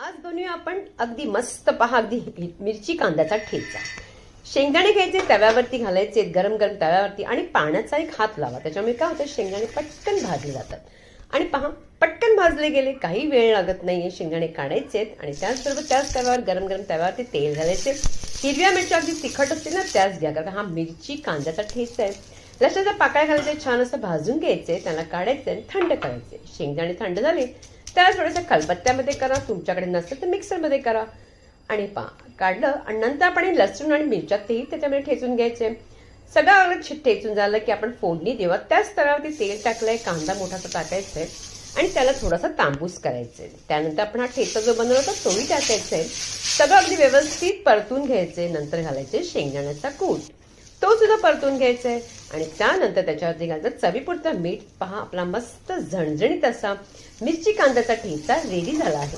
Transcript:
आज बनवूया आपण अगदी मस्त पहा अगदी मिरची कांद्याचा ठेचा. शेंगदाणे घ्यायचे, तव्यावरती घालायचे, गरम गरम तव्यावरती, आणि पाण्याचा एक हात लावा. त्याच्यामुळे काय होतं, शेंगदाणे पटकन भाजले जातात. आणि पहा, पटकन भाजले गेले, काही वेळ लागत नाहीये. शेंगदाणे काढायचे आणि त्याचबरोबर त्याच तव्यावर गरम गरम तव्यावरती तेल घालायचे. हिरव्या मिरच्या अगदी तिखट असते ना, त्याच घ्या, कारण हा मिरची कांद्याचा ठेचा आहे. लसणाच्या पाकळ्या घालायचे, छान असं भाजून घ्यायचे, त्याला काढायचे आणि थंड करायचे. शेंगदाणे थंड झाले त्याला थोडंसं खलबत्त्यामध्ये करा, तुमच्याकडे नसेल तर मिक्सरमध्ये करा. आणि काढलं आणि नंतर आपण लसूण आणि मिरच्या तेही त्याच्यामध्ये ठेचून घ्यायचे. सगळं अलग ठेचून झालं की आपण फोडणी देवा. त्याच तव्यावरती तेल टाकलंय, कांदा मोठासा टाकायचा आहे आणि त्याला थोडासा तांबूस करायचे. त्यानंतर आपण हा ठेचा जो बनवला होता तोही टाकायचा आहे. सगळं अगदी व्यवस्थित परतून घ्यायचे. नंतर घालायचे शेंगदाण्याचा कूट, तो सुद्धा परतून घ्यायचा आहे. आणि त्यानंतर त्याच्यावरती घालायचं चवीपुरतं मीठ. पहा, आपला मस्त झणझणीत असा मिरची कांद्याचा ठेचा रेडी झाला आहे.